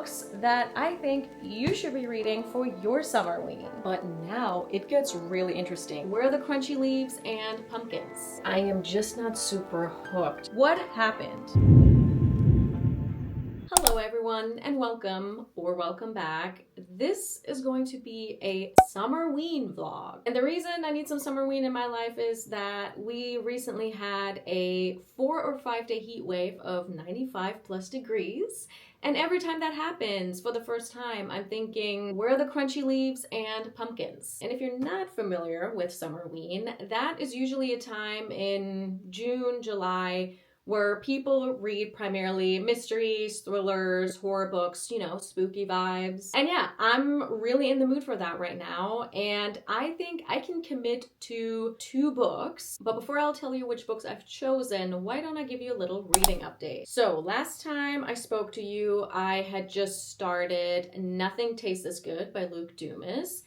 books that I think you should be reading for your Summerween. But now it gets really interesting. Where are the crunchy leaves and pumpkins? I am just not super hooked. What happened? Hello everyone and welcome or welcome back. This is going to be a Summerween vlog. And the reason I need some Summerween in my life is that we recently had a 4 or 5 day heat wave of 95 plus degrees. And every time that happens for the first time, I'm thinking, where are the crunchy leaves and pumpkins? And if you're not familiar with Summerween, that is usually a time in June, July, where people read primarily mysteries, thrillers, horror books, you know, spooky vibes. And yeah, I'm really in the mood for that right now, and I think I can commit to 2 books. But before I'll tell you which books I've chosen, why don't I give you a little reading update? So last time I spoke to you, I had just started Nothing Tastes as Good by Dumas.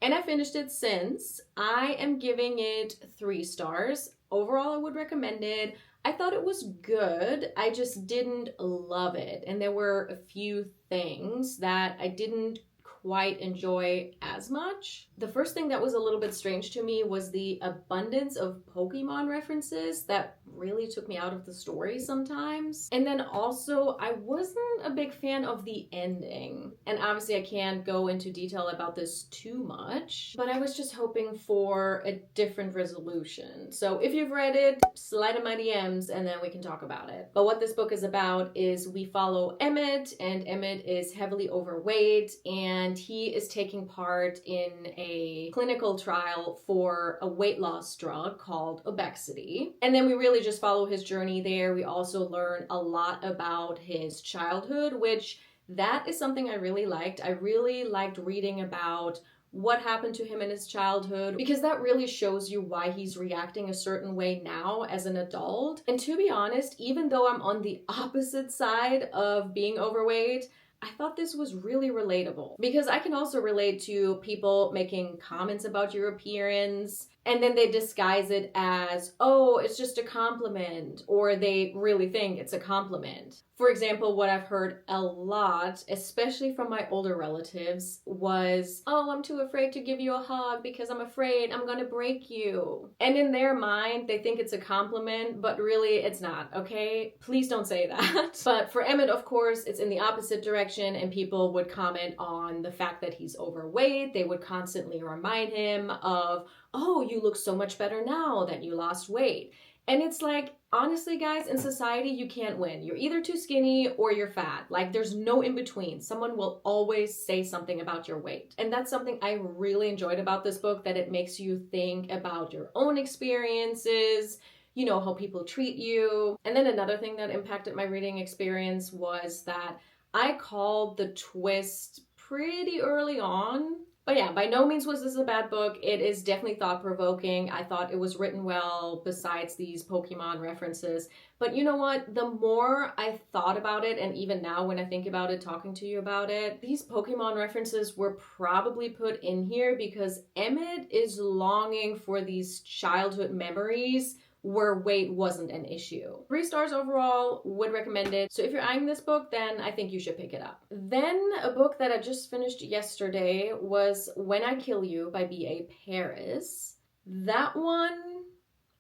And I finished it since. I am giving it 3 stars. Overall, I would recommend it. I thought it was good. I just didn't love it. And there were a few things that I didn't quite enjoy as much. The first thing that was a little bit strange to me was the abundance of Pokemon references that really took me out of the story sometimes. And then also, I wasn't a big fan of the ending. And obviously I can't go into detail about this too much, but I was just hoping for a different resolution. So if you've read it, slide in my DMs and then we can talk about it. But what this book is about is we follow Emmett, and Emmett is heavily overweight, and he is taking part in a clinical trial for a weight loss drug called Obexity. And then we really just follow his journey there. We also learn a lot about his childhood, which that is something I really liked. I really liked reading about what happened to him in his childhood, because that really shows you why he's reacting a certain way now as an adult. And to be honest, even though I'm on the opposite side of being overweight, I thought this was really relatable, because I can also relate to people making comments about your appearance and then they disguise it as, oh, it's just a compliment, or they really think it's a compliment. For example, what I've heard a lot, especially from my older relatives, was, oh, I'm too afraid to give you a hug because I'm afraid I'm gonna break you. And in their mind, they think it's a compliment, but really it's not, okay? Please don't say that. But for Emmett, of course, it's in the opposite direction, and people would comment on the fact that he's overweight. They would constantly remind him of, oh, you look so much better now that you lost weight. And it's like, honestly, guys, in society, you can't win. You're either too skinny or you're fat. Like, there's no in between. Someone will always say something about your weight. And that's something I really enjoyed about this book, that it makes you think about your own experiences, you know, how people treat you. And then another thing that impacted my reading experience was that I called the twist pretty early on. But yeah, by no means was this a bad book. It is definitely thought-provoking. I thought it was written well besides these Pokemon references. But you know what? The more I thought about it, and even now when I think about it, talking to you about it, these Pokemon references were probably put in here because Emmett is longing for these childhood memories where weight wasn't an issue. 3 stars overall, would recommend it. So if you're eyeing this book, then I think you should pick it up. Then a book that I just finished yesterday was When I Kill You by B.A. Paris. That one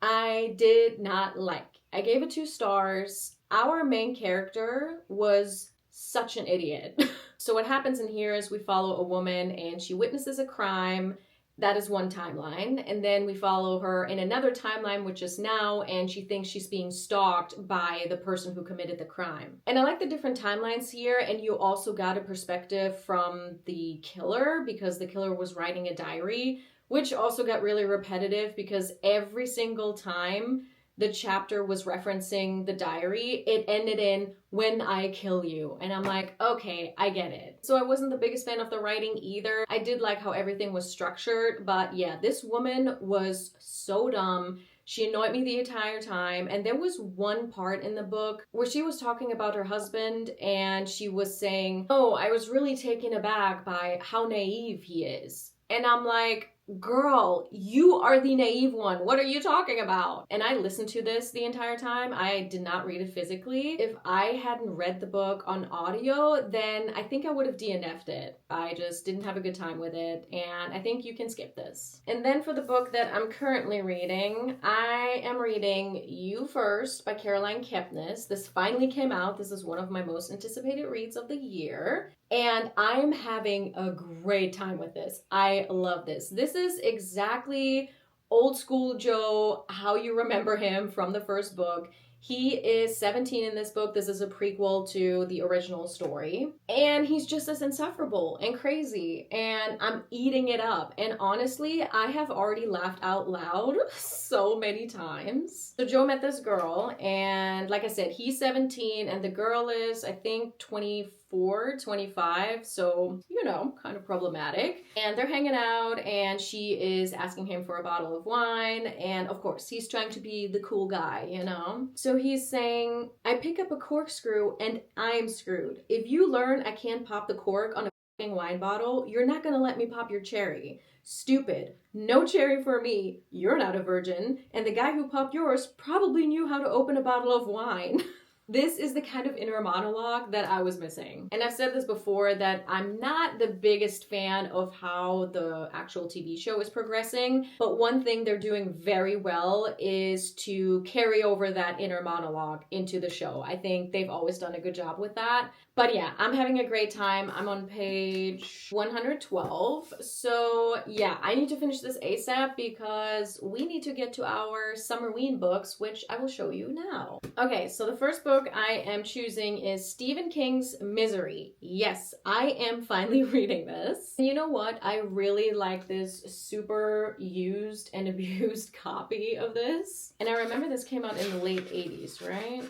I did not like. I gave it 2 stars. Our main character was such an idiot. So what happens in here is we follow a woman and she witnesses a crime. That is one timeline. And then we follow her in another timeline, which is now, and she thinks she's being stalked by the person who committed the crime. And I like the different timelines here, and you also got a perspective from the killer, because the killer was writing a diary, which also got really repetitive because every single time the chapter was referencing the diary, it ended in, when I kill you. And I'm like, okay, I get it. So I wasn't the biggest fan of the writing either. I did like how everything was structured, but yeah, this woman was so dumb. She annoyed me the entire time. And there was one part in the book where she was talking about her husband, and she was saying, oh, I was really taken aback by how naive he is. And I'm like, girl, you are the naive one. What are you talking about? And I listened to this the entire time. I did not read it physically. If I hadn't read the book on audio, then I think I would have DNF'd it. I just didn't have a good time with it, and I think you can skip this. And then for the book that I'm currently reading, I am reading You First by Caroline Kepnes. This finally came out. This is one of my most anticipated reads of the year. And I'm having a great time with this. I love this. This is exactly old school Joe, how you remember him from the first book. He is 17 in this book. This is a prequel to the original story. And he's just as insufferable and crazy. And I'm eating it up. And honestly, I have already laughed out loud so many times. So Joe met this girl. And like I said, he's 17 and the girl is, I think, 24, 25. So, you know, kind of problematic. And they're hanging out and she is asking him for a bottle of wine. And of course, he's trying to be the cool guy, you know? So he's saying, I pick up a corkscrew and I'm screwed. If you learn I can't pop the cork on a f***ing wine bottle, you're not gonna let me pop your cherry. Stupid. No cherry for me. You're not a virgin. And the guy who popped yours probably knew how to open a bottle of wine. This is the kind of inner monologue that I was missing. And I've said this before that I'm not the biggest fan of how the actual TV show is progressing, but one thing they're doing very well is to carry over that inner monologue into the show. I think they've always done a good job with that. But yeah, I'm having a great time. I'm on page 112. So yeah, I need to finish this ASAP because we need to get to our Summerween books, which I will show you now. Okay, so the first book I am choosing is Stephen King's Misery. Yes, I am finally reading this. And you know what? I really like this super used and abused copy of this. And I remember this came out in the late 80s, right?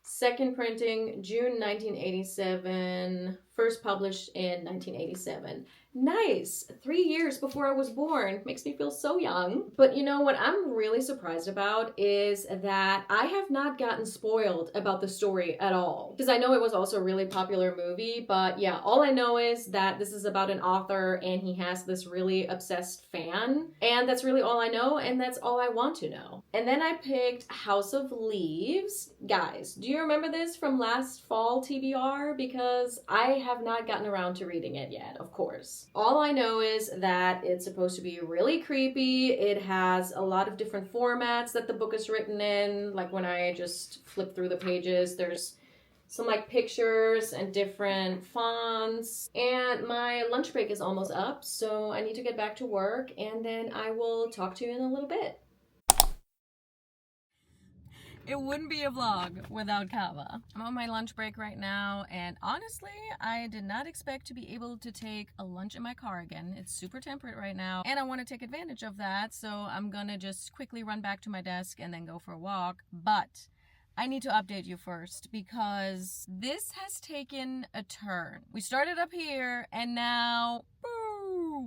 Second printing, June 1987, first published in 1987. Nice! 3 years before I was born. Makes me feel so young. But you know what I'm really surprised about is that I have not gotten spoiled about the story at all. Because I know it was also a really popular movie, but yeah, all I know is that this is about an author and he has this really obsessed fan. And that's really all I know, and that's all I want to know. And then I picked House of Leaves. Guys, do you remember this from last fall TBR? Because I have not gotten around to reading it yet, of course. All I know is that it's supposed to be really creepy. It has a lot of different formats that the book is written in. Like when I just flip through the pages, there's some like pictures and different fonts. And my lunch break is almost up, so I need to get back to work, and then I will talk to you in a little bit. It wouldn't be a vlog without kava. I'm on my lunch break right now, and honestly, I did not expect to be able to take a lunch in my car again. It's super temperate right now, and I want to take advantage of that, so I'm gonna just quickly run back to my desk and then go for a walk. But I need to update you first because this has taken a turn. We started up here, and now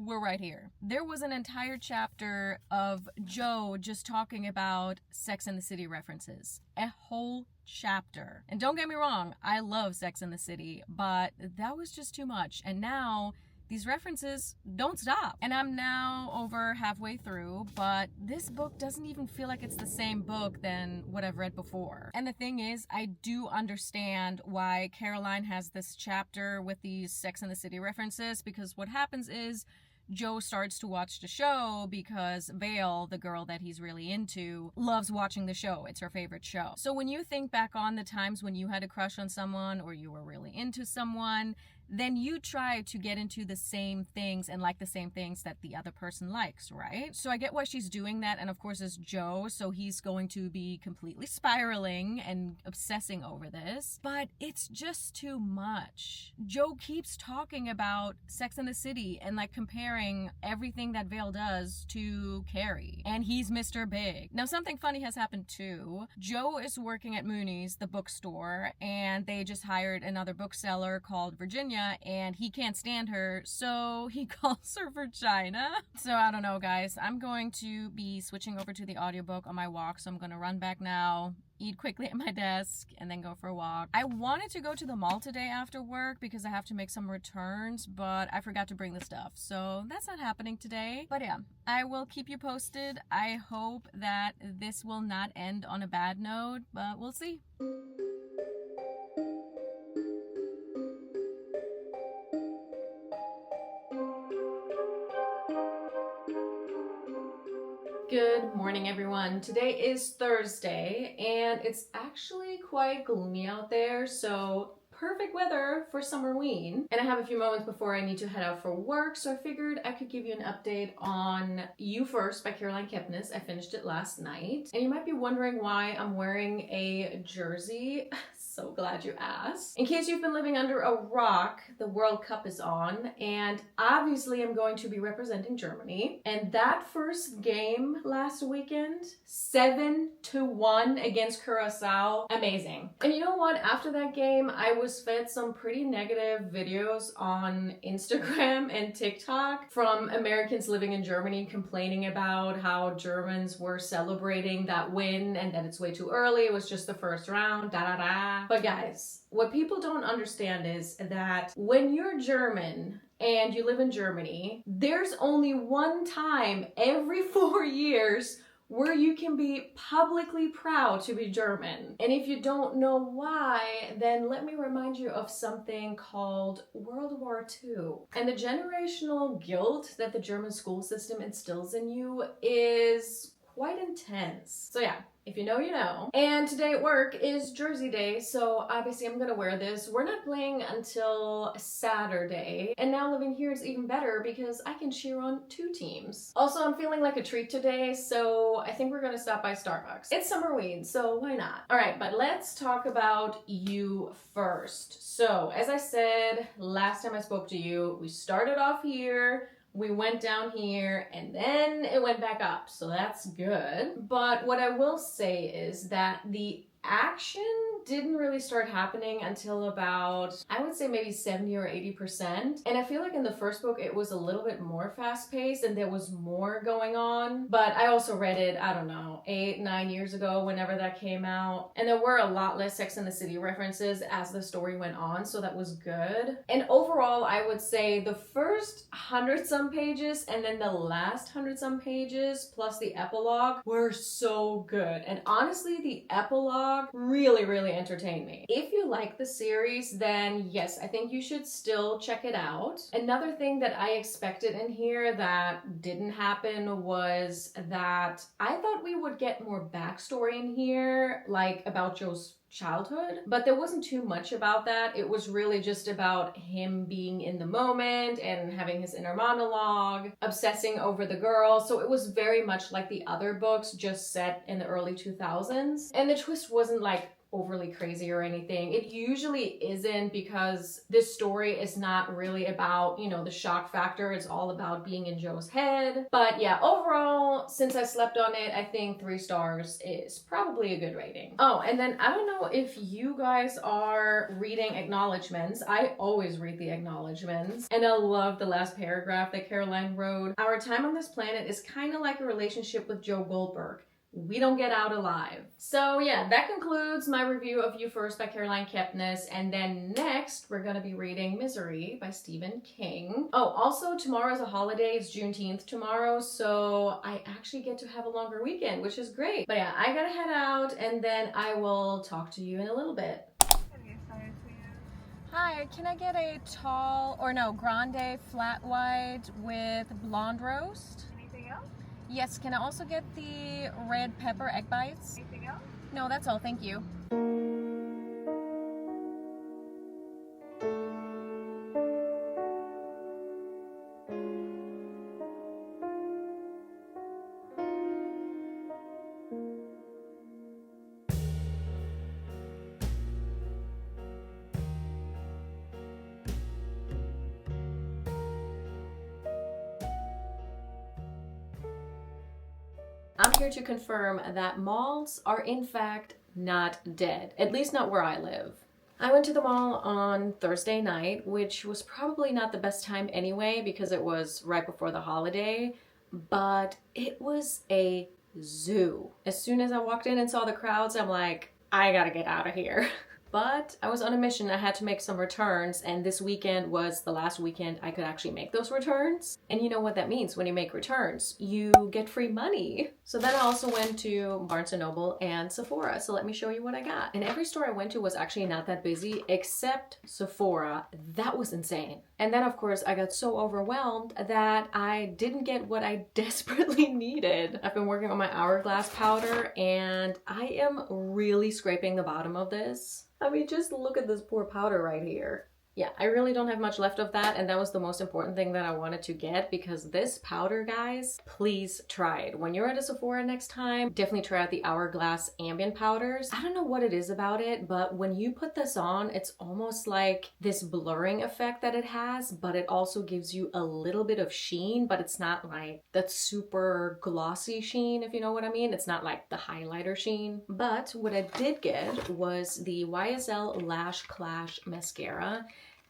we're right here. There was an entire chapter of Joe just talking about Sex and the City references. A whole chapter. And don't get me wrong, I love Sex and the City, but that was just too much. And now these references don't stop. And I'm now over halfway through, but this book doesn't even feel like it's the same book than what I've read before. And the thing is, I do understand why Caroline has this chapter with these Sex and the City references, because what happens is Joe starts to watch the show because Vale, the girl that he's really into, loves watching the show. It's her favorite show. So when you think back on the times when you had a crush on someone or you were really into someone, then you try to get into the same things and like the same things that the other person likes, right? So I get why she's doing that, and of course it's Joe, so he's going to be completely spiraling and obsessing over this, but it's just too much. Joe keeps talking about Sex and the City and like comparing everything that Vale does to Carrie, and he's Mr. Big. Now something funny has happened too. Joe is working at Mooney's, the bookstore, and they just hired another bookseller called Virginia, and he can't stand her, so he calls her Virginia. So I don't know, guys. I'm going to be switching over to the audiobook on my walk, so I'm gonna run back now eat quickly at my desk, and then go for a walk. I wanted to go to the mall today after work because I have to make some returns, but I forgot to bring the stuff. So that's not happening today. But yeah, I will keep you posted. I hope that this will not end on a bad note, but we'll see. Good morning, everyone. Today is Thursday, and it's actually quite gloomy out there, so perfect weather for Summerween. And I have a few moments before I need to head out for work, so I figured I could give you an update on You First by Caroline Kepnes. I finished it last night. And you might be wondering why I'm wearing a jersey. So glad you asked. In case you've been living under a rock, the World Cup is on, and obviously I'm going to be representing Germany. And that first game last weekend, 7-1 against Curacao, amazing. And you know what? After that game, I was fed some pretty negative videos on Instagram and TikTok from Americans living in Germany complaining about how Germans were celebrating that win and that it's way too early, it was just the first round, da-da-da. But guys, what people don't understand is that when you're German and you live in Germany, there's only one time every 4 years where you can be publicly proud to be German. And if you don't know why, then let me remind you of something called World War II. And the generational guilt that the German school system instills in you is quite intense. So yeah, if you know, you know. And today at work is Jersey Day, so obviously I'm gonna wear this. We're not playing until Saturday, and now living here is even better because I can cheer on 2 teams. Also, I'm feeling like a treat today, so I think we're gonna stop by Starbucks. It's Summerween, so why not? All right, but let's talk about You First. So, as I said last time I spoke to you, we started off here, we went down here, and then it went back up, so that's good. But what I will say is that the action didn't really start happening until about, I would say maybe 70 or 80%. And I feel like in the first book, it was a little bit more fast-paced and there was more going on. But I also read it, I don't know, 8-9 years ago, whenever that came out. And there were a lot less Sex and the City references as the story went on, so that was good. And overall, I would say the first 100-some pages and then the last 100-some pages, plus the epilogue, were so good. And honestly, the epilogue really entertained me. If you like the series, then yes, I think you should still check it out. Another thing that I expected in here that didn't happen was that I thought we would get more backstory in here, like about Joe's childhood, but there wasn't too much about that. It was really just about him being in the moment and having his inner monologue, obsessing over the girl. So it was very much like the other books, just set in the early 2000s. And the twist wasn't like overly crazy or anything. It usually isn't, because this story is not really about, you know, the shock factor. It's all about being in Joe's head. But yeah, overall, since I slept on it, I think 3 stars is probably a good rating. Oh, and then I don't know if you guys are reading acknowledgements. I always read the acknowledgements, and I love the last paragraph that Caroline wrote. Our time on this planet is kind of like a relationship with Joe Goldberg. We don't get out alive. So yeah, that concludes my review of You First by Caroline Kepnes. And then next, we're gonna be reading Misery by Stephen King. Oh, also tomorrow's a holiday. It's Juneteenth tomorrow, so I actually get to have a longer weekend, which is great. But yeah, I gotta head out, and then I will talk to you in a little bit. Hi, can I get a tall, or no, grande flat white with blonde roast? Anything else? Yes, can I also get the red pepper egg bites? Anything else? No, that's all, thank you. I'm here to confirm that malls are in fact not dead, at least not where I live. I went to the mall on Thursday night, which was probably not the best time anyway because it was right before the holiday, but it was a zoo. As soon as I walked in and saw the crowds, I'm like, I gotta get out of here. But I was on a mission. I had to make some returns, and this weekend was the last weekend I could actually make those returns. And you know what that means when you make returns? You get free money. So then I also went to Barnes & Noble and Sephora. So let me show you what I got. And every store I went to was actually not that busy, except Sephora. That was insane. And then of course I got so overwhelmed that I didn't get what I desperately needed. I've been working on my hourglass powder, and I am really scraping the bottom of this. I mean, just look at this poor powder right here. Yeah, I really don't have much left of that, and that was the most important thing that I wanted to get, because this powder, guys, please try it. When you're at a Sephora next time, definitely try out the Hourglass Ambient Powders. I don't know what it is about it, but when you put this on, it's almost like this blurring effect that it has, but it also gives you a little bit of sheen, but it's not like that super glossy sheen, if you know what I mean. It's not like the highlighter sheen. But what I did get was the YSL Lash Clash Mascara.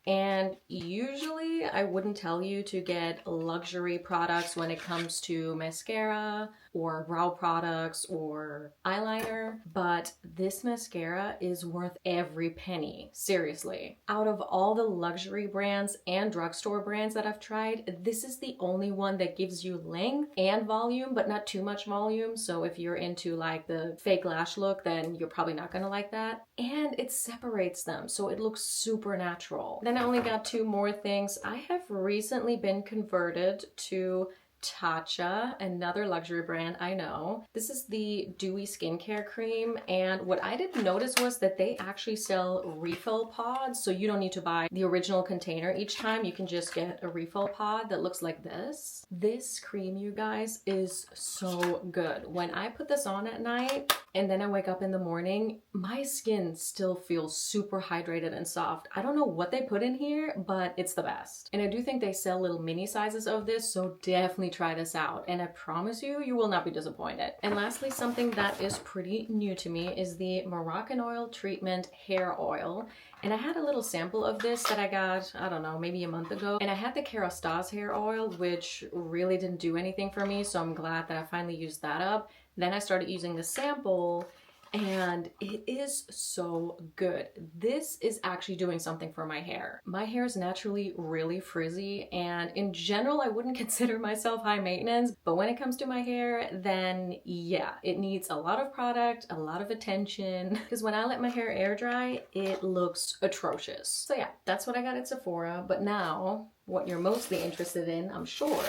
And usually I wouldn't tell you to get luxury products when it comes to mascara or brow products or eyeliner, but this mascara is worth every penny, seriously. Out of all the luxury brands and drugstore brands that I've tried, this is the only one that gives you length and volume, but not too much volume. So if you're into like the fake lash look, then you're probably not gonna like that. And it separates them, so it looks super natural. Then I only got two more things. I have recently been converted to Tatcha, another luxury brand I know. This is the Dewy Skincare Cream, and what I didn't notice was that they actually sell refill pods, so you don't need to buy the original container each time. You can just get a refill pod that looks like this. This cream, you guys, is so good. When I put this on at night and then I wake up in the morning, my skin still feels super hydrated and soft. I don't know what they put in here, but it's the best. And I do think they sell little mini sizes of this, so definitely try this out. And I promise you, you will not be disappointed. And lastly, something that is pretty new to me is the Moroccan Oil Treatment Hair Oil. And I had a little sample of this that I got, I don't know, maybe a month ago. And I had the Kerastase hair oil, which really didn't do anything for me, so I'm glad that I finally used that up. Then I started using the sample, and it is so good. This is actually doing something for my hair. My hair is naturally really frizzy, and in general, I wouldn't consider myself high maintenance, but when it comes to my hair, then yeah, it needs a lot of product, a lot of attention, because when I let my hair air dry, it looks atrocious. So yeah, that's what I got at Sephora, but now, what you're mostly interested in, I'm sure,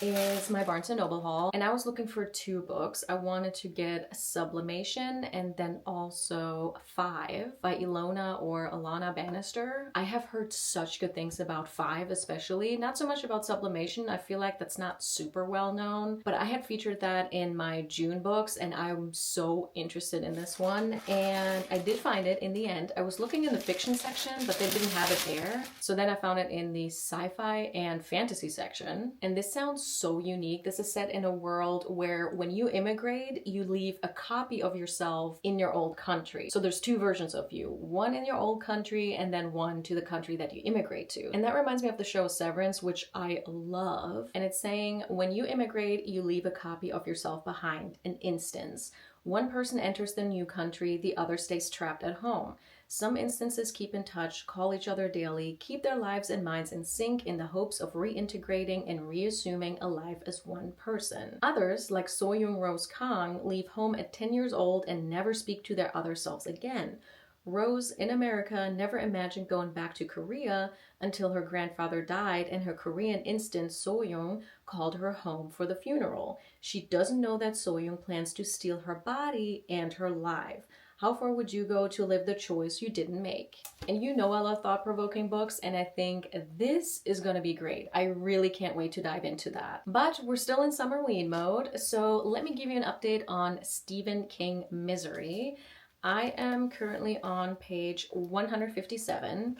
is my Barnes & Noble haul. And I was looking for two books. I wanted to get Sublimation and then also Five by Ilona or Alana Bannister. I have heard such good things about Five, especially. Not so much about Sublimation. I feel like that's not super well known, but I had featured that in my June books, and I'm so interested in this one. And I did find it in the end. I was looking in the fiction section, but they didn't have it there. So then I found it in the sci-fi and fantasy section. And this sounds so unique. This is set in a world where when you immigrate, you leave a copy of yourself in your old country. So there's two versions of you, one in your old country and then one to the country that you immigrate to. And that reminds me of the show Severance, which I love. And it's saying when you immigrate, you leave a copy of yourself behind. An instance. One person enters the new country, the other stays trapped at home. Some instances keep in touch, call each other daily, keep their lives and minds in sync in the hopes of reintegrating and reassuming a life as one person. Others, like Soyoung Rose Kang, leave home at 10 years old and never speak to their other selves again. Rose, in America, never imagined going back to Korea until her grandfather died and her Korean instant Soyoung called her home for the funeral. She doesn't know that Soyoung plans to steal her body and her life. How far would you go to live the choice you didn't make? And you know I love thought-provoking books, and I think this is going to be great. I really can't wait to dive into that. But we're still in Summerween mode, so let me give you an update on Stephen King Misery. I am currently on page 157,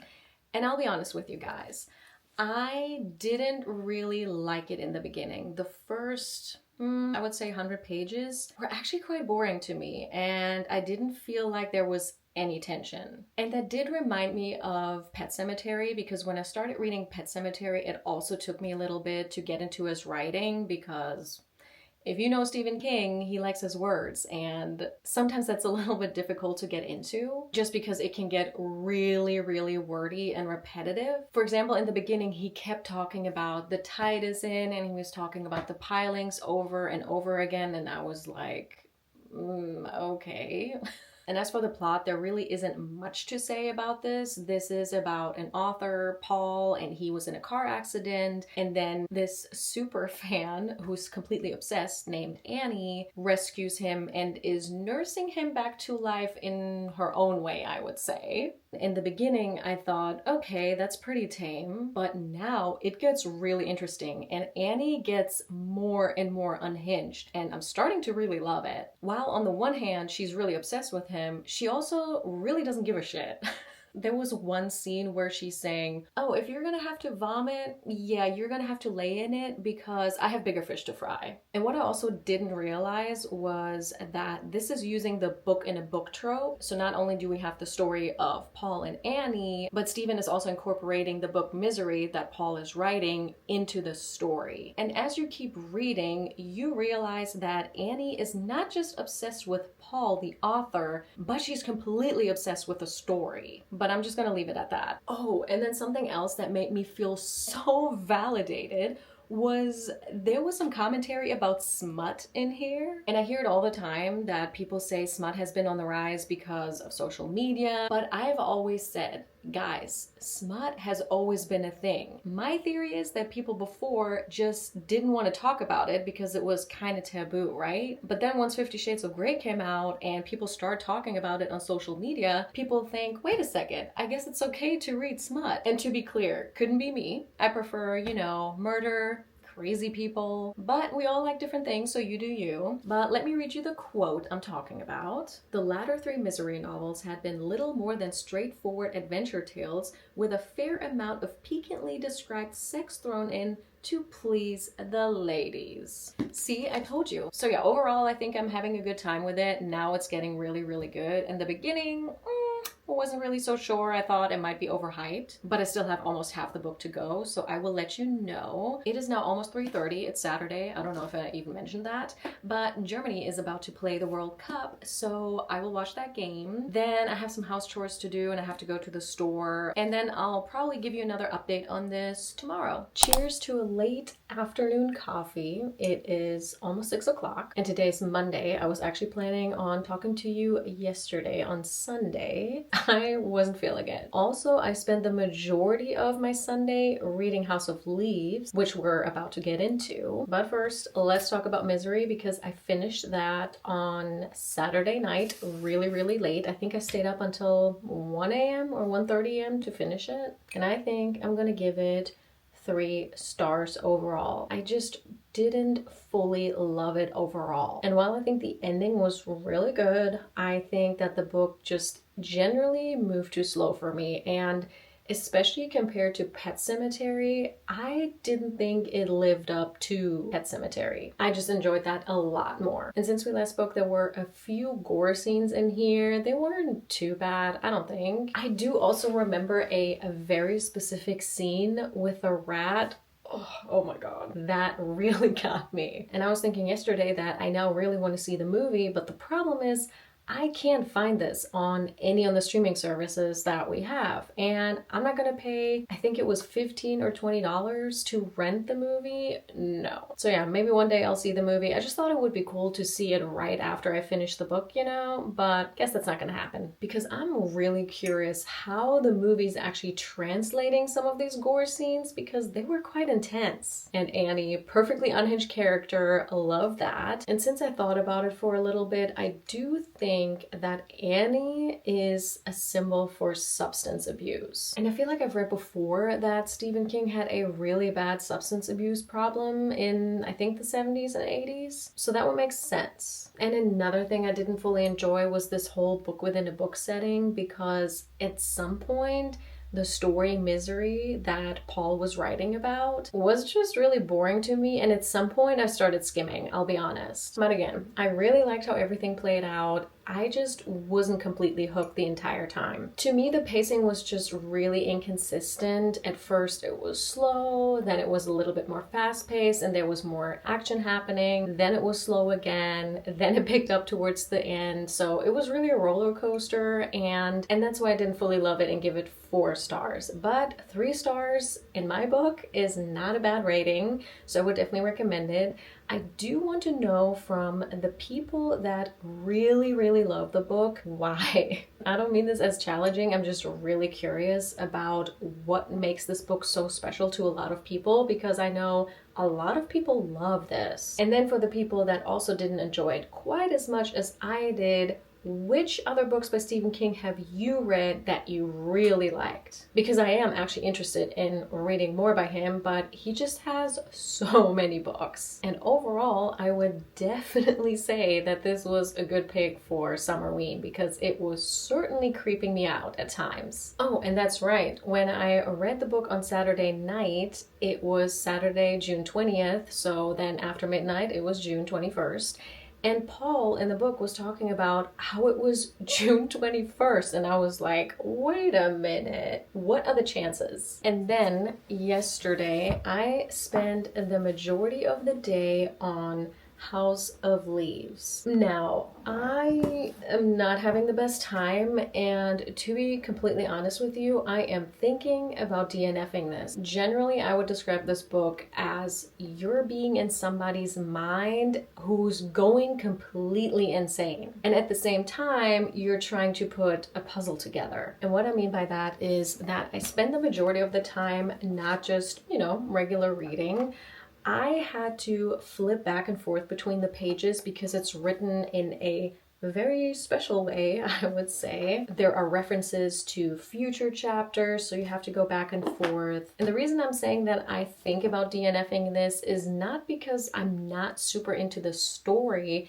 and I'll be honest with you guys. I didn't really like it in the beginning. The first I would say 100 pages were actually quite boring to me, and I didn't feel like there was any tension. And that did remind me of Pet Sematary, because when I started reading Pet Sematary, it also took me a little bit to get into his writing, because If you know Stephen King, he likes his words, and sometimes that's a little bit difficult to get into just because it can get really, really wordy and repetitive. For example, in the beginning, he kept talking about the tide is in, and he was talking about the pilings over and over again, and I was like, okay. And as for the plot, there really isn't much to say about this. This is about an author, Paul, and he was in a car accident. And then this super fan who's completely obsessed named Annie rescues him and is nursing him back to life in her own way, I would say. In the beginning, I thought, okay, that's pretty tame, but now it gets really interesting and Annie gets more and more unhinged, and I'm starting to really love it. While on the one hand, she's really obsessed with him, she also really doesn't give a shit. There was one scene where she's saying, oh, if you're gonna have to vomit, yeah, you're gonna have to lay in it because I have bigger fish to fry. And what I also didn't realize was that this is using the book in a book trope. So not only do we have the story of Paul and Annie, but Stephen is also incorporating the book Misery that Paul is writing into the story. And as you keep reading, you realize that Annie is not just obsessed with Paul, the author, but she's completely obsessed with the story. But I'm just gonna leave it at that. Oh, and then something else that made me feel so validated was there was some commentary about smut in here. And I hear it all the time that people say smut has been on the rise because of social media, but I've always said, guys, smut has always been a thing. My theory is that people before just didn't want to talk about it because it was kind of taboo, right? But then once 50 Shades of Grey came out and people start talking about it on social media, people think, wait a second, I guess it's okay to read smut. And to be clear, couldn't be me. I prefer, murder, crazy people, but we all like different things, so you do you. But let me read you the quote I'm talking about. The latter three Misery novels had been little more than straightforward adventure tales with a fair amount of piquantly described sex thrown in to please the ladies. See, I told you. So yeah, overall, I think I'm having a good time with it. Now it's getting really, really good. In the beginning, I wasn't really so sure. I thought it might be overhyped, but I still have almost half the book to go, so I will let you know. It is now almost 3:30. It's Saturday. I don't know if I even mentioned that, but Germany is about to play the World Cup, so I will watch that game. Then I have some house chores to do and I have to go to the store, and then I'll probably give you another update on this tomorrow. Cheers to a late afternoon coffee. It is almost 6 o'clock, and today's Monday. I was actually planning on talking to you yesterday on Sunday. I wasn't feeling it. Also, I spent the majority of my Sunday reading House of Leaves, which we're about to get into. But first, let's talk about Misery because I finished that on Saturday night really, really late. I think I stayed up until 1 a.m. or 1:30 a.m. to finish it. And I think I'm gonna give it 3 stars overall. I just didn't fully love it overall. And while I think the ending was really good, I think that the book just generally moved too slow for me, and especially compared to Pet Sematary, I didn't think it lived up to Pet Sematary. I just enjoyed that a lot more. And since we last spoke, there were a few gore scenes in here. They weren't too bad, I don't think. I do also remember a very specific scene with a rat. Oh my god, that really got me. And I was thinking yesterday that I now really want to see the movie, but the problem is I can't find this on any of the streaming services that we have, and I'm not gonna pay, I think it was $15 or $20 to rent the movie. No. So yeah, maybe one day I'll see the movie. I just thought it would be cool to see it right after I finish the book, but guess that's not gonna happen because I'm really curious how the movie's actually translating some of these gore scenes because they were quite intense. And Annie, perfectly unhinged character, love that. And since I thought about it for a little bit, I do think that Annie is a symbol for substance abuse. And I feel like I've read before that Stephen King had a really bad substance abuse problem in, I think, the 70s and 80s. So that would make sense. And another thing I didn't fully enjoy was this whole book within a book setting because at some point, the story Misery that Paul was writing about was just really boring to me, and at some point I started skimming, I'll be honest. But again, I really liked how everything played out. I just wasn't completely hooked the entire time. To me, the pacing was just really inconsistent. At first it was slow, then it was a little bit more fast-paced and there was more action happening, then it was slow again, then it picked up towards the end. So it was really a roller coaster, and that's why I didn't fully love it and give it 4 stars. But 3 stars in my book is not a bad rating, so I would definitely recommend it. I do want to know from the people that really love the book why. I don't mean this as challenging, I'm just really curious about what makes this book so special to a lot of people, because I know a lot of people love this. And then for the people that also didn't enjoy it quite as much as I did, which other books by Stephen King have you read that you really liked? Because I am actually interested in reading more by him, but he just has so many books. And overall, I would definitely say that this was a good pick for Summerween, because it was certainly creeping me out at times. Oh, and that's right. When I read the book on Saturday night, it was Saturday, June 20th. So then after midnight, it was June 21st. And Paul in the book was talking about how it was June 21st. And I was like, wait a minute, what are the chances? And then yesterday, I spent the majority of the day on House of Leaves. Now, I am not having the best time, and to be completely honest with you, I am thinking about DNFing this. Generally, I would describe this book as you're being in somebody's mind who's going completely insane. And at the same time, you're trying to put a puzzle together. And what I mean by that is that I spend the majority of the time not just, regular reading. I had to flip back and forth between the pages because it's written in a very special way, I would say. There are references to future chapters, so you have to go back and forth. And the reason I'm saying that I think about DNFing this is not because I'm not super into the story.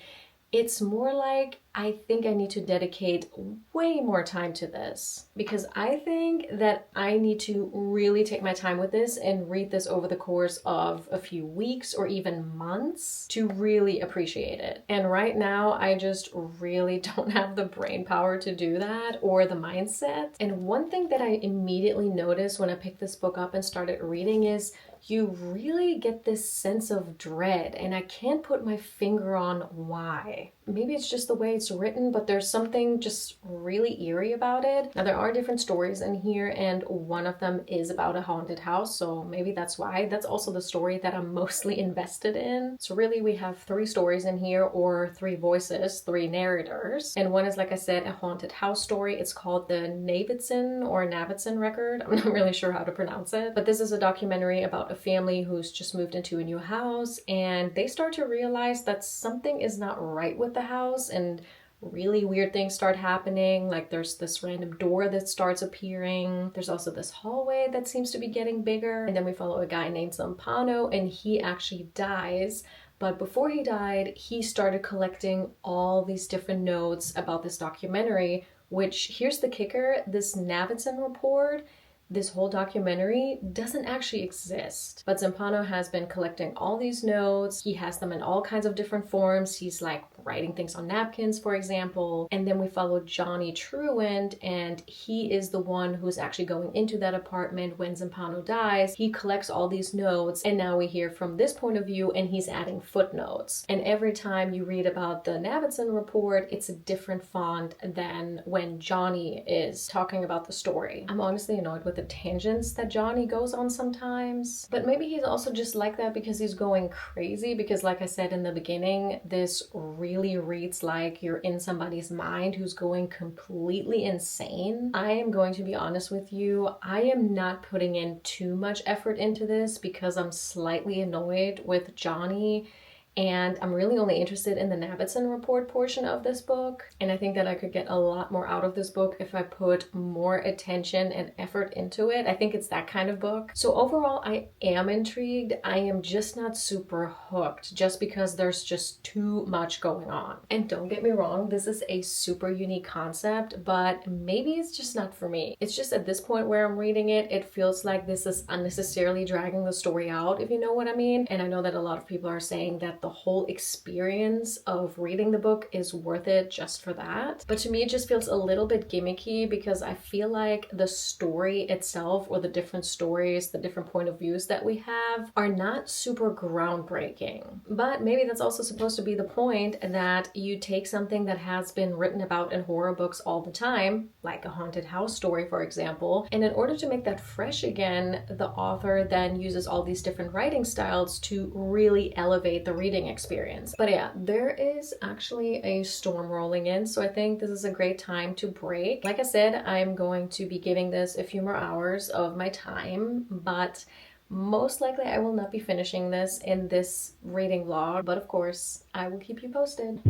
It's more like I think I need to dedicate way more time to this, because I think that I need to really take my time with this and read this over the course of a few weeks or even months to really appreciate it. And right now, I just really don't have the brain power to do that, or the mindset. And one thing that I immediately noticed when I picked this book up and started reading is you really get this sense of dread, and I can't put my finger on why. Maybe it's just the way it's written, but there's something just really eerie about it. Now, there are different stories in here, and one of them is about a haunted house, so maybe that's why. That's also the story that I'm mostly invested in. So really, we have 3 stories in here, or 3 voices, 3 narrators. And one is, like I said, a haunted house story. It's called the Navidson Record. I'm not really sure how to pronounce it, but this is a documentary about a family who's just moved into a new house, and they start to realize that something is not right with the house, and really weird things start happening. Like there's this random door that starts appearing. There's also this hallway that seems to be getting bigger. And then we follow a guy named Zampano, and he actually dies. But before he died, he started collecting all these different notes about this documentary, which, here's the kicker, this Navidson report, this whole documentary doesn't actually exist. But Zampano has been collecting all these notes. He has them in all kinds of different forms. He's like writing things on napkins, for example. And then we follow Johnny Truant, and he is the one who's actually going into that apartment when Zampano dies. He collects all these notes, and now we hear from this point of view, and he's adding footnotes. And every time you read about the Navidson report, it's a different font than when Johnny is talking about the story. I'm honestly annoyed with the tangents that Johnny goes on sometimes, but maybe he's also just like that because he's going crazy, because like I said in the beginning, this really reads like you're in somebody's mind who's going completely insane. I am going to be honest with you, I am not putting in too much effort into this because I'm slightly annoyed with Johnny, and I'm really only interested in the Navidson report portion of this book. And I think that I could get a lot more out of this book if I put more attention and effort into it. I think it's that kind of book. So overall, I am intrigued. I am just not super hooked just because there's just too much going on. And don't get me wrong, this is a super unique concept, but maybe it's just not for me. It's just at this point where I'm reading it, it feels like this is unnecessarily dragging the story out, if you know what I mean. And I know that a lot of people are saying that the whole experience of reading the book is worth it just for that. But to me, it just feels a little bit gimmicky because I feel like the story itself, or the different stories, the different point of views that we have, are not super groundbreaking. But maybe that's also supposed to be the point, that you take something that has been written about in horror books all the time, like a haunted house story, for example, and in order to make that fresh again, the author then uses all these different writing styles to really elevate the reading experience. But yeah, there is actually a storm rolling in, so I think this is a great time to break. Like I said, I'm going to be giving this a few more hours of my time, but most likely I will not be finishing this in this reading vlog, but of course I will keep you posted.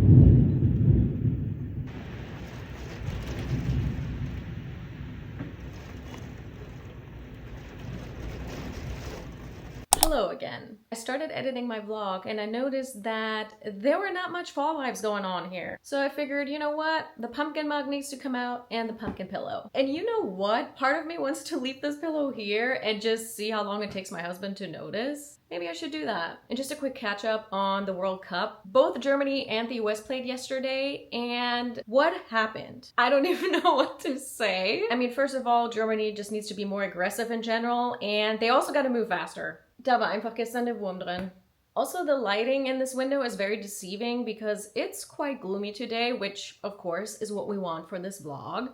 Hello again. I started editing my vlog and I noticed that there were not much fall vibes going on here. So I figured, you know what? The pumpkin mug needs to come out, and the pumpkin pillow. And you know what? Part of me wants to leave this pillow here and just see how long it takes my husband to notice. Maybe I should do that. And just a quick catch up on the World Cup. Both Germany and the US played yesterday, and what happened? I don't even know what to say. I mean, first of all, Germany just needs to be more aggressive in general, and they also got to move faster. Da war einfach gestern der Wurm drin. Also, the lighting in this window is very deceiving because it's quite gloomy today, which of course is what we want for this vlog.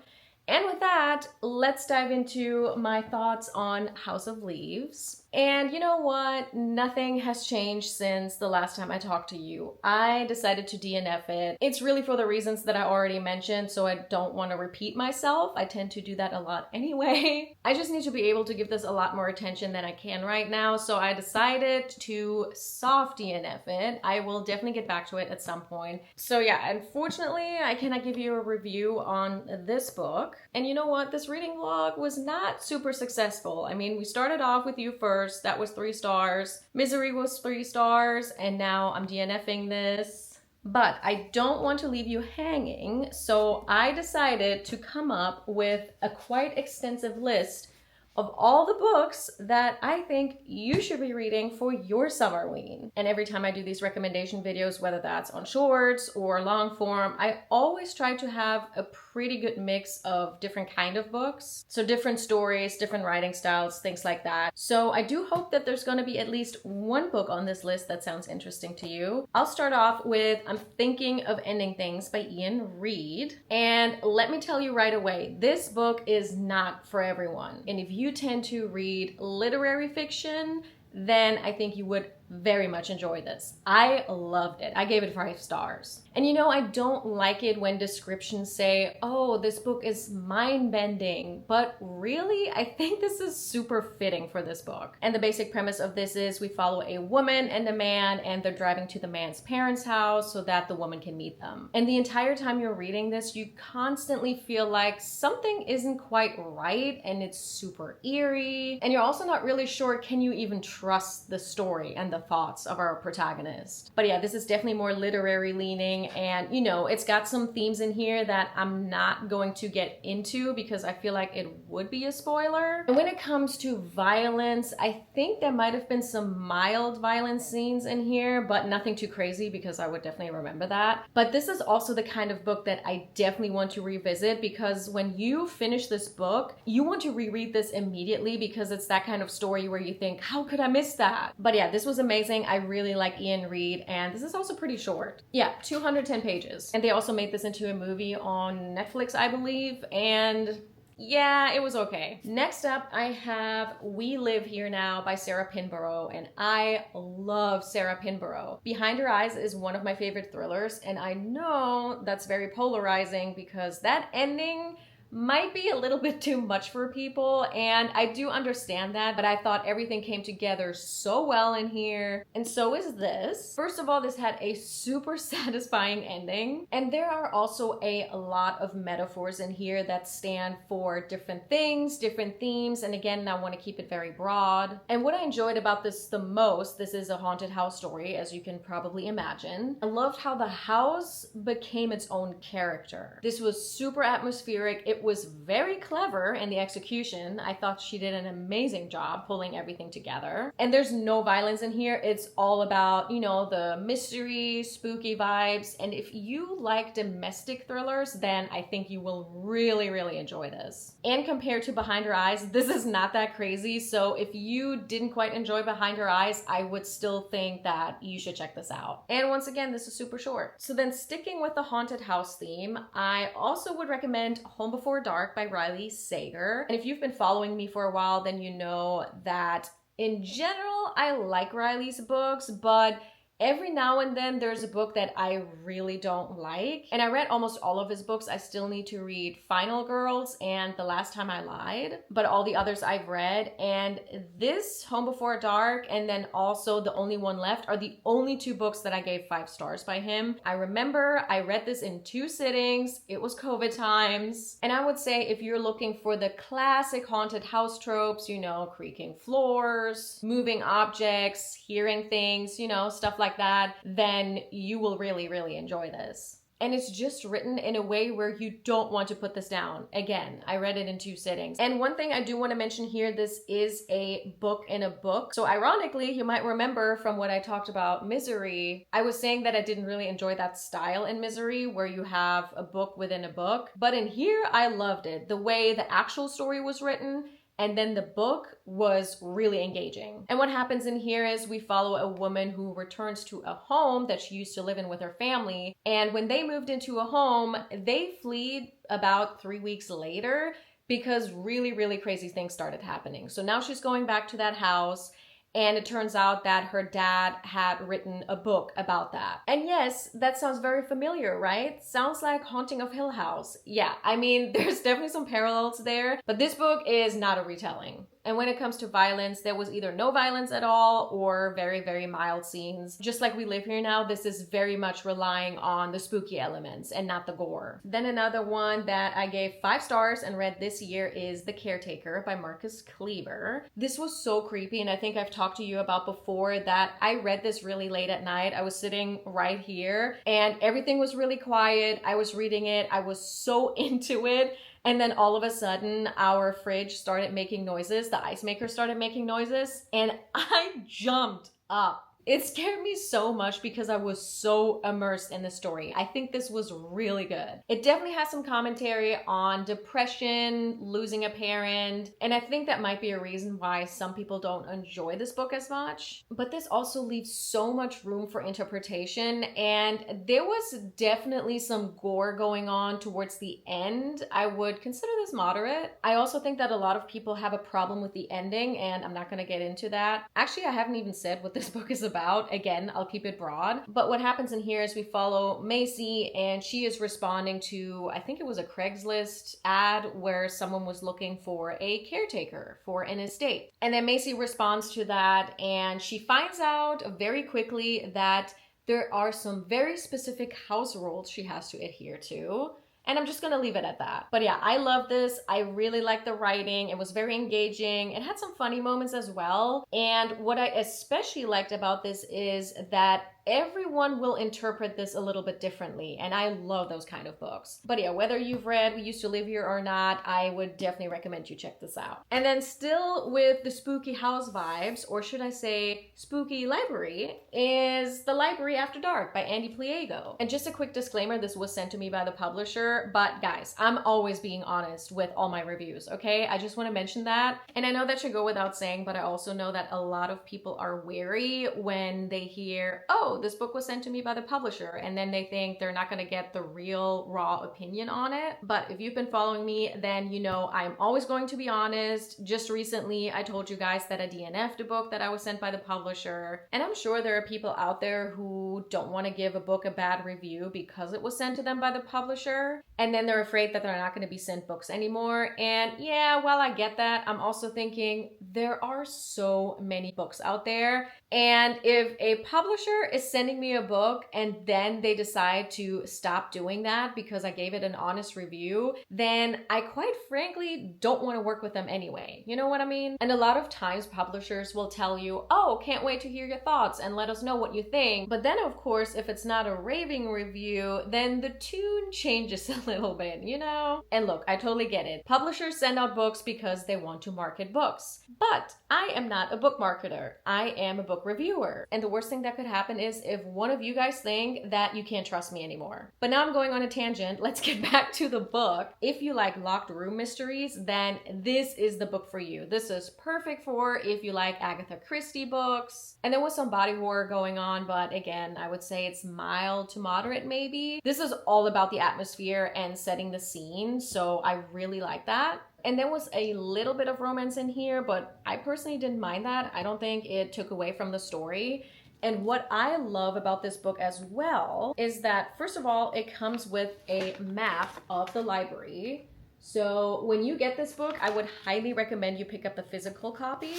And with that, let's dive into my thoughts on House of Leaves. And you know what? Nothing has changed since the last time I talked to you. I decided to DNF it. It's really for the reasons that I already mentioned, so I don't want to repeat myself. I tend to do that a lot anyway. I just need to be able to give this a lot more attention than I can right now, so I decided to soft DNF it. I will definitely get back to it at some point. So yeah, unfortunately, I cannot give you a review on this book. And you know what? This reading vlog was not super successful. I mean, we started off with You First. That was 3 stars. Misery was 3 stars. And now I'm DNFing this. But I don't want to leave you hanging. So I decided to come up with a quite extensive list of all the books that I think you should be reading for your Summerween. And every time I do these recommendation videos, whether that's on shorts or long form, I always try to have a pretty good mix of different kind of books. So different stories, different writing styles, things like that. So I do hope that there's gonna be at least one book on this list that sounds interesting to you. I'll start off with I'm Thinking of Ending Things by Ian Reid. And let me tell you right away, this book is not for everyone. And if you tend to read literary fiction, then I think you would very much enjoy this. I loved it. I gave it 5 stars. And you know, I don't like it when descriptions say, oh, this book is mind-bending, but really, I think this is super fitting for this book. And the basic premise of this is we follow a woman and a man, and they're driving to the man's parents' house so that the woman can meet them. And the entire time you're reading this, you constantly feel like something isn't quite right, and it's super eerie. And you're also not really sure, can you even trust the story and the thoughts of our protagonist? But yeah, this is definitely more literary leaning, and you know, it's got some themes in here that I'm not going to get into because I feel like it would be a spoiler. And when it comes to violence, I think there might have been some mild violence scenes in here, but nothing too crazy because I would definitely remember that. But this is also the kind of book that I definitely want to revisit, because when you finish this book, you want to reread this immediately because it's that kind of story where you think, how could I miss that? But yeah, this was amazing. I really like Ian Reid, and this is also pretty short. Yeah, 210 pages. And they also made this into a movie on Netflix, I believe, and yeah, it was okay. Next up, I have We Live Here Now by Sarah Pinborough, and I love Sarah Pinborough. Behind Her Eyes is one of my favorite thrillers, and I know that's very polarizing because that ending might be a little bit too much for people, and I do understand that, but I thought everything came together so well in here, and so is this. First of all, this had a super satisfying ending, and there are also a lot of metaphors in here that stand for different things, different themes, and again, I want to keep it very broad. And what I enjoyed about this the most, this is a haunted house story, as you can probably imagine. I loved how the house became its own character. This was super atmospheric. It it was very clever in the execution. I thought she did an amazing job pulling everything together. And there's no violence in here. It's all about, you know, the mystery, spooky vibes. And if you like domestic thrillers, then I think you will really, really enjoy this. And compared to Behind Her Eyes, this is not that crazy. So if you didn't quite enjoy Behind Her Eyes, I would still think that you should check this out. And once again, this is super short. So then sticking with the haunted house theme, I also would recommend Home Before Dark by Riley Sager. And if you've been following me for a while, then you know that in general, I like Riley's books, but every now and then there's a book that I really don't like. And I read almost all of his books. I still need to read Final Girls and The Last Time I Lied, but all the others I've read. And this, Home Before Dark, and then also The Only One Left, are the only two books that I gave 5 stars by him. I remember I read this in 2 sittings. It was COVID times. And I would say if you're looking for the classic haunted house tropes, you know, creaking floors, moving objects, hearing things, you know, stuff like that, then you will really, really enjoy this. And it's just written in a way where you don't want to put this down. Again, I read it in 2 sittings. And one thing I do want to mention here, this is a book in a book. So ironically, you might remember from what I talked about Misery, I was saying that I didn't really enjoy that style in Misery where you have a book within a book. But in here, I loved it. The way the actual story was written, and then the book was really engaging. And what happens in here is we follow a woman who returns to a home that she used to live in with her family. And when they moved into a home, they fled about 3 weeks later because really, really crazy things started happening. So now she's going back to that house. And it turns out that her dad had written a book about that. And yes, that sounds very familiar, right? Sounds like Haunting of Hill House. Yeah, I mean, there's definitely some parallels there, but this book is not a retelling. And when it comes to violence, there was either no violence at all or very, very mild scenes. Just like we live here now, this is very much relying on the spooky elements and not the gore. Then another one that I gave 5 stars and read this year is The Caretaker by Marcus Kleber. This was so creepy, and I think I've talked to you about before that I read this really late at night. I was sitting right here and everything was really quiet. I was reading it. I was so into it. And then all of a sudden, our fridge started making noises. The ice maker started making noises. And I jumped up. It scared me so much because I was so immersed in the story. I think this was really good. It definitely has some commentary on depression, losing a parent, and I think that might be a reason why some people don't enjoy this book as much. But this also leaves so much room for interpretation, and there was definitely some gore going on towards the end. I would consider this moderate. I also think that a lot of people have a problem with the ending, and I'm not going to get into that. Actually, I haven't even said what this book is about. Again, I'll keep it broad. But what happens in here is we follow Macy, and she is responding to, I think it was a Craigslist ad where someone was looking for a caretaker for an estate. And then Macy responds to that, and she finds out very quickly that there are some very specific house rules she has to adhere to. And I'm just going to leave it at that. But yeah, I love this. I really like the writing. It was very engaging. It had some funny moments as well. And what I especially liked about this is that everyone will interpret this a little bit differently, and I love those kind of books. But yeah, whether you've read We Used to Live Here or not, I would definitely recommend you check this out. And then still with the spooky house vibes, or should I say spooky library, is The Library After Dark by Andy Pliego. And just a quick disclaimer, this was sent to me by the publisher, but guys, I'm always being honest with all my reviews, okay? I just want to mention that. And I know that should go without saying, but I also know that a lot of people are wary when they hear, oh, this book was sent to me by the publisher, and then they think they're not going to get the real raw opinion on it. But if you've been following me, then you know I'm always going to be honest. Just recently, I told you guys that I DNF'd a book that I was sent by the publisher, and I'm sure there are people out there who don't want to give a book a bad review because it was sent to them by the publisher, and then they're afraid that they're not going to be sent books anymore. And yeah, while I get that, I'm also thinking there are so many books out there, and if a publisher is is sending me a book and then they decide to stop doing that because I gave it an honest review, then I quite frankly don't want to work with them anyway. You know what I mean? And a lot of times publishers will tell you, oh, can't wait to hear your thoughts and let us know what you think. But then of course, if it's not a raving review, then the tune changes a little bit, you know? And look, I totally get it. Publishers send out books because they want to market books. But I am not a book marketer. I am a book reviewer. And the worst thing that could happen is if one of you guys think that you can't trust me anymore. But now I'm going on a tangent. Let's get back to the book. If you like locked room mysteries, then this is the book for you. This is perfect for if you like Agatha Christie books. And there was some body horror going on, but again, I would say it's mild to moderate maybe. This is all about the atmosphere and setting the scene, so I really like that. And there was a little bit of romance in here, but I personally didn't mind that. I don't think it took away from the story. And what I love about this book as well is that, first of all, it comes with a map of the library. So when you get this book, I would highly recommend you pick up the physical copy.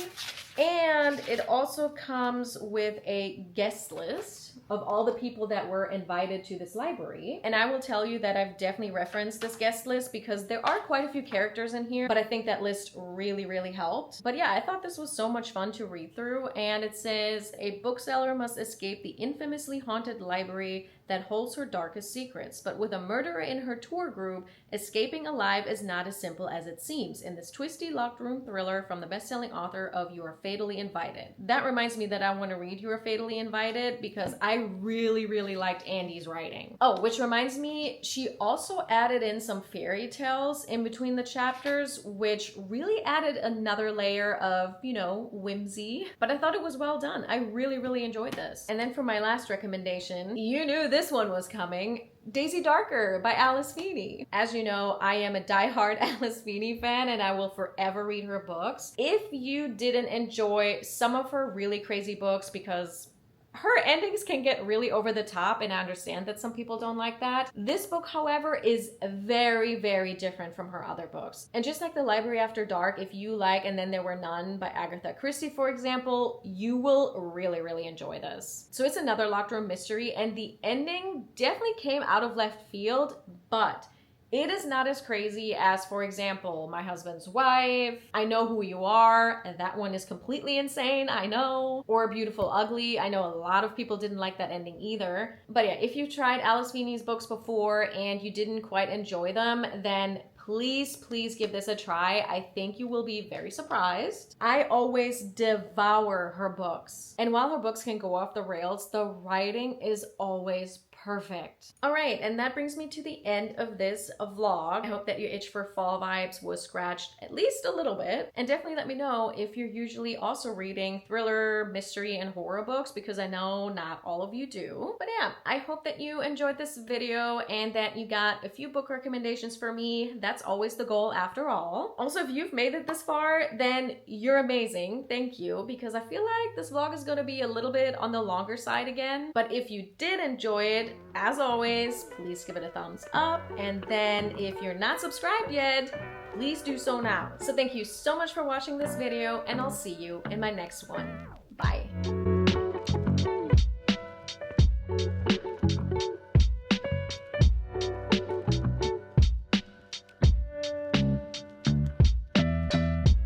And it also comes with a guest list of all the people that were invited to this library. And I will tell you that I've definitely referenced this guest list because there are quite a few characters in here, but I think that list really, really helped. But yeah, I thought this was so much fun to read through. And it says, a bookseller must escape the infamously haunted library that holds her darkest secrets. But with a murderer in her tour group, escaping alive is not as simple as it seems in this twisty locked room thriller from the best-selling author of You Are Fatally Invited. That reminds me that I want to read You Are Fatally Invited because I really, really liked Andy's writing. Oh, which reminds me, she also added in some fairy tales in between the chapters, which really added another layer of, you know, whimsy. But I thought it was well done. I really, really enjoyed this. And then for my last recommendation, you knew this one was coming. Daisy Darker by Alice Feeney. As you know, I am a diehard Alice Feeney fan and I will forever read her books. If you didn't enjoy some of her really crazy books, because her endings can get really over the top, and I understand that some people don't like that. This book, however, is very, very different from her other books. And just like The Library After Dark, if you like And Then There Were None by Agatha Christie, for example, you will really, really enjoy this. So it's another locked room mystery, and the ending definitely came out of left field, but it is not as crazy as, for example, My Husband's Wife, I Know Who You Are, and that one is completely insane, I know. Or Beautiful Ugly, I know a lot of people didn't like that ending either. But yeah, if you've tried Alice Feeney's books before and you didn't quite enjoy them, then please, please give this a try. I think you will be very surprised. I always devour her books. And while her books can go off the rails, the writing is always perfect. All right, and that brings me to the end of this vlog. I hope that your itch for fall vibes was scratched at least a little bit. And definitely let me know if you're usually also reading thriller, mystery, and horror books, because I know not all of you do. But yeah, I hope that you enjoyed this video and that you got a few book recommendations for me. That's always the goal after all. Also, if you've made it this far, then you're amazing. Thank you, because I feel like this vlog is gonna be a little bit on the longer side again. But if you did enjoy it, as always, please give it a thumbs up. And then if you're not subscribed yet, please do so now. So thank you so much for watching this video, and I'll see you in my next one. Bye.